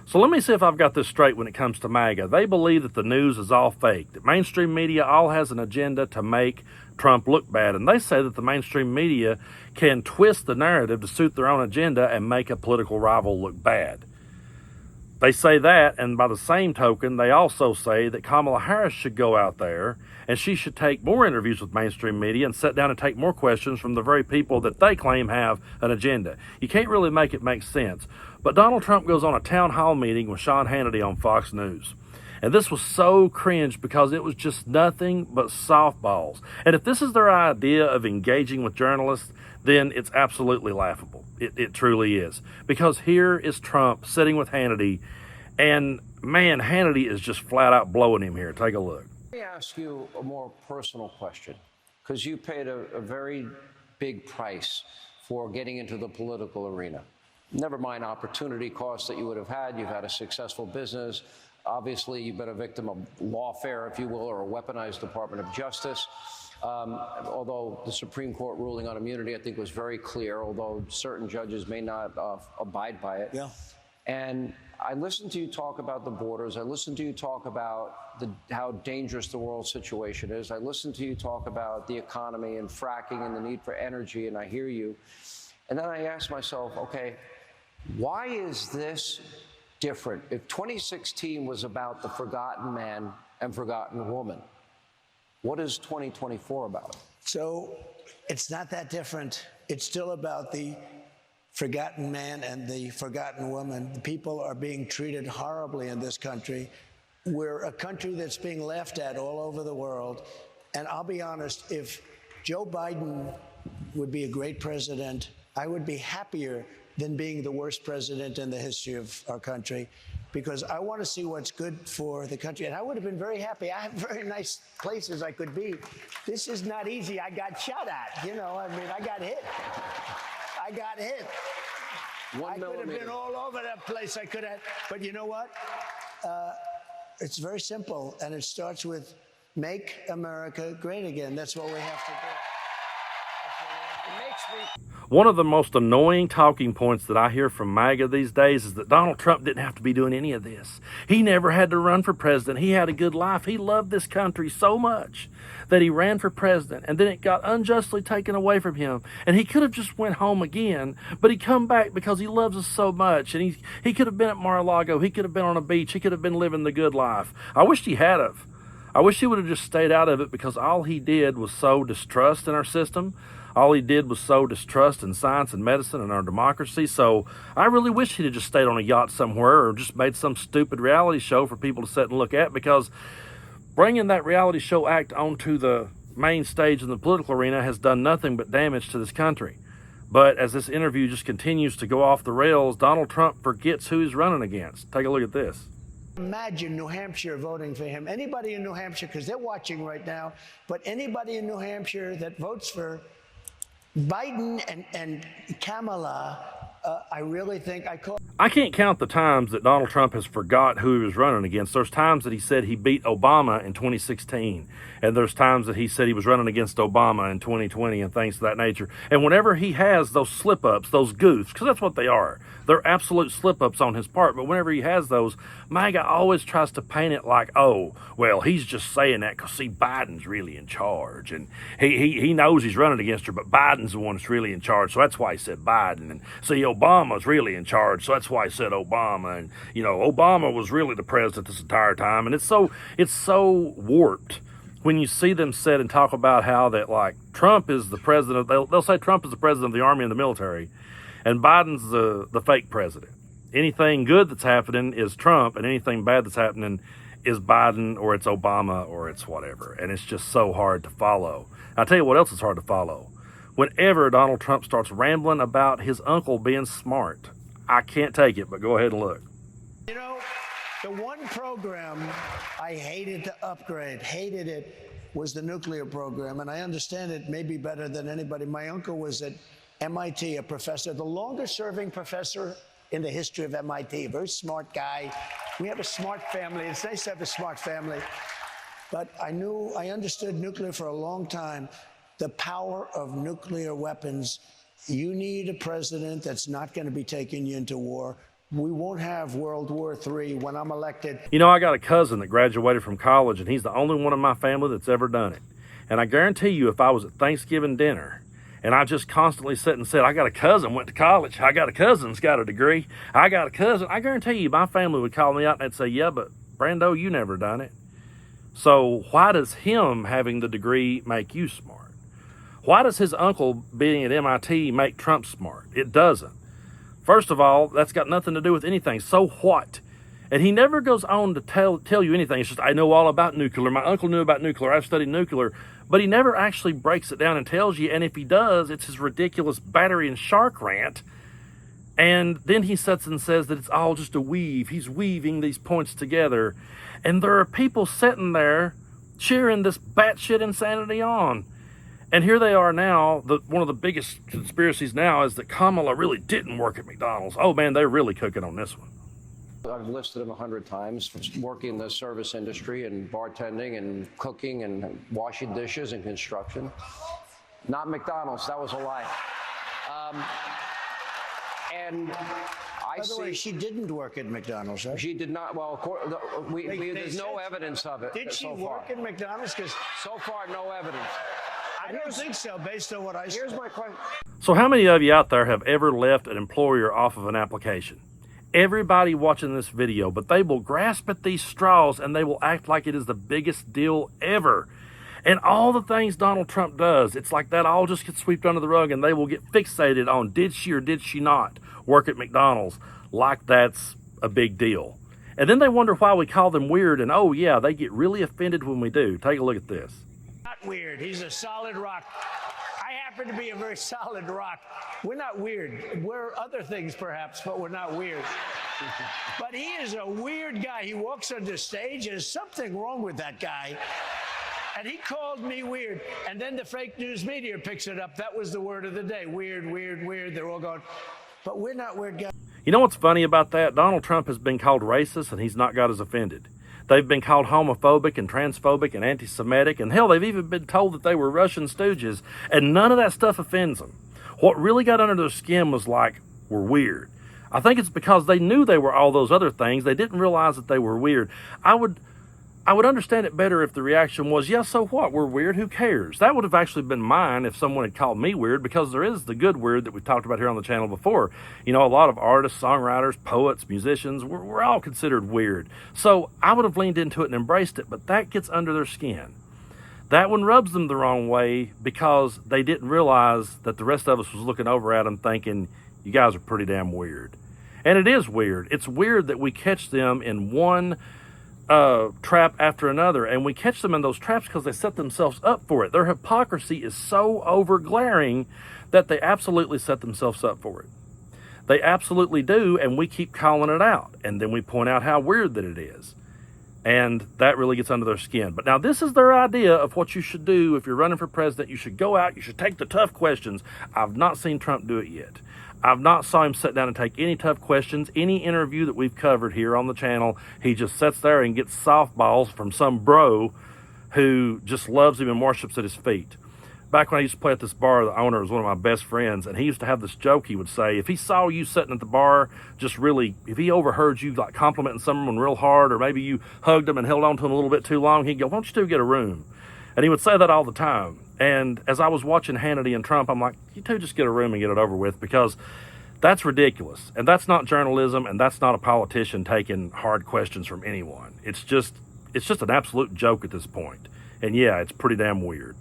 So let me see if I've got this straight when it comes to MAGA. They believe that the news is all fake, that mainstream media all has an agenda to make Trump look bad. And they say that the mainstream media can twist the narrative to suit their own agenda and make a political rival look bad. They say that, and by the same token, they also say that Kamala Harris should go out there and she should take more interviews with mainstream media and sit down and take more questions from the very people that they claim have an agenda. You can't really make it make sense. But Donald Trump goes on a town hall meeting with Sean Hannity on Fox News. And this was so cringe because it was just nothing but softballs. And if this is their idea of engaging with journalists, then it's absolutely laughable. It truly is. Because here is Trump sitting with Hannity, and man, Hannity is just flat out blowing him here. Take a look. Let me ask you a more personal question, because you paid a very big price for getting into the political arena. Never mind opportunity costs that you would have had. You've had a successful business. Obviously, you've been a victim of lawfare, if you will, or a weaponized Department of Justice. Although the Supreme Court ruling on immunity, I think, was very clear, although certain judges may not abide by it. Yeah. And I listened to you talk about the borders. I listened to you talk about how dangerous the world situation is. I listened to you talk about the economy and fracking and the need for energy, and I hear you. And then I asked myself, okay, why is this different? If 2016 was about the forgotten man and forgotten woman, what is 2024 about? So it's not that different. It's still about the forgotten man and the forgotten woman. The people are being treated horribly in this country. We're a country that's being laughed at all over the world. And I'll be honest, if Joe Biden would be a great president, I would be happier than being the worst president in the history of our country, because I want to see what's good for the country. And I would have been very happy. I have very nice places I could be. This is not easy. I got shot at. You know, I mean, I got hit. I got hit. I could have been all over that place. I could have. But you know what? It's very simple. And it starts with make America great again. That's what we have to do. It makes me... One of the most annoying talking points that I hear from MAGA these days is that Donald Trump didn't have to be doing any of this. He never had to run for president. He had a good life. He loved this country so much that he ran for president, and then it got unjustly taken away from him. And he could have just went home again, but he come back because he loves us so much. And he could have been at Mar-a-Lago. He could have been on a beach. He could have been living the good life. I wished he had of. I wish he would have just stayed out of it, because all he did was sow distrust in our system. All he did was sow distrust in science and medicine and our democracy. So I really wish he'd have just stayed on a yacht somewhere or just made some stupid reality show for people to sit and look at, because bringing that reality show act onto the main stage in the political arena has done nothing but damage to this country. But as this interview just continues to go off the rails, Donald Trump forgets who he's running against. Take a look at this. Imagine New Hampshire voting for him. Anybody in New Hampshire, because they're watching right now, but anybody in New Hampshire that votes for Biden and Kamala, I really think I can't count the times that Donald Trump has forgot who he was running against. There's times that he said he beat Obama in 2016, and there's times that he said he was running against Obama in 2020 and things of that nature. And whenever he has those slip-ups, those goofs, because that's what they are, they're absolute slip-ups on his part, but whenever he has those, MAGA always tries to paint it like, oh, well, he's just saying that because, see, Biden's really in charge, and he knows he's running against her, but Biden's the one that's really in charge, so that's why he said Biden. And see, Obama's really in charge, so that's why he said Obama. And, you know, Obama was really the president this entire time. And it's so warped when you see them sit and talk about how that, like, Trump is the president. They'll say Trump is the president of the army and the military, and Biden's the fake president. Anything good that's happening is Trump, and anything bad that's happening is Biden, or it's Obama, or it's whatever. And it's just so hard to follow. I'll tell you what else is hard to follow. Whenever Donald Trump starts rambling about his uncle being smart, I can't take it, but go ahead and look. You know, the one program I hated to upgrade, hated it, was the nuclear program. And I understand it may be better than anybody. My uncle was at MIT, a professor, the longest serving professor in the history of MIT, a very smart guy. We have a smart family. It's nice to have a smart family. But I understood nuclear for a long time. The power of nuclear weapons. You need a president that's not going to be taking you into war. We won't have World War III when I'm elected. You know, I got a cousin that graduated from college, and he's the only one in my family that's ever done it. And I guarantee you, if I was at Thanksgiving dinner and I just constantly sat and said, I got a cousin went to college, I got a cousin's got a degree, I got a cousin, I guarantee you my family would call me out and they'd say, yeah, but Brando, you never done it. So why does him having the degree make you smart? Why does his uncle being at MIT make Trump smart? It doesn't. First of all, that's got nothing to do with anything. So what? And he never goes on to tell you anything. It's just, I know all about nuclear. My uncle knew about nuclear. I've studied nuclear. But he never actually breaks it down and tells you. And if he does, it's his ridiculous battery and shark rant. And then he sits and says that it's all just a weave. He's weaving these points together. And there are people sitting there cheering this batshit insanity on. And here they are now. One of the biggest conspiracies now is that Kamala really didn't work at McDonald's. Oh, man, they're really cooking on this one. I've listed him 100 times, working in the service industry and bartending and cooking and washing dishes and construction. Not McDonald's, that was a lie. And I By the way, she didn't work at McDonald's, right? She did not. Well, there's no evidence of it. Did she so work far. at McDonald's? Because So far, no evidence. I don't think so, based on what I saw. Here's my question. So how many of you out there have ever left an employer off of an application? Everybody watching this video, but they will grasp at these straws and they will act like it is the biggest deal ever. And all the things Donald Trump does, it's like that all just gets swept under the rug and they will get fixated on did she or did she not work at McDonald's, like that's a big deal. And then they wonder why we call them weird, and oh yeah, they get really offended when we do. Take a look at this. Not weird. He's a solid rock. I happen to be a very solid rock. We're not weird. We're other things perhaps, but we're not weird. But he is a weird guy. He walks on the stage. There's something wrong with that guy. And he called me weird. And then the fake news media picks it up. That was the word of the day. Weird, weird, weird. They're all going, but we're not weird guys. You know what's funny about that? Donald Trump has been called racist and he's not got as offended. They've been called homophobic and transphobic and anti-Semitic, and hell, they've even been told that they were Russian stooges, and none of that stuff offends them. What really got under their skin was like, we're weird. I think it's because they knew they were all those other things. They didn't realize that they were weird. I would understand it better if the reaction was, yeah, so what? We're weird. Who cares? That would have actually been mine if someone had called me weird, because there is the good weird that we've talked about here on the channel before. You know, a lot of artists, songwriters, poets, musicians, we're all considered weird. So I would have leaned into it and embraced it, but that gets under their skin. That one rubs them the wrong way because they didn't realize that the rest of us was looking over at them thinking, you guys are pretty damn weird. And it is weird. It's weird that we catch them in one trap after another, and we catch them in those traps because they set themselves up for it. Their hypocrisy is so over glaring that they absolutely set themselves up for it. They absolutely do, and we keep calling it out, and then we point out how weird that it is, and that really gets under their skin. But now this is their idea of what you should do if you're running for president. You should go out, you should take the tough questions. I've not seen Trump do it yet. I've not saw him sit down and take any tough questions. Any interview that we've covered here on the channel, he just sits there and gets softballs from some bro who just loves him and worships at his feet. Back when I used to play at this bar, the owner was one of my best friends, and he used to have this joke he would say. If he saw you sitting at the bar, just really, if he overheard you like complimenting someone real hard, or maybe you hugged him and held on to him a little bit too long, he'd go, why don't you two get a room? And he would say that all the time. And as I was watching Hannity and Trump, I'm like, you two just get a room and get it over with, because that's ridiculous. And that's not journalism, and that's not a politician taking hard questions from anyone. It's just an absolute joke at this point. And yeah, it's pretty damn weird.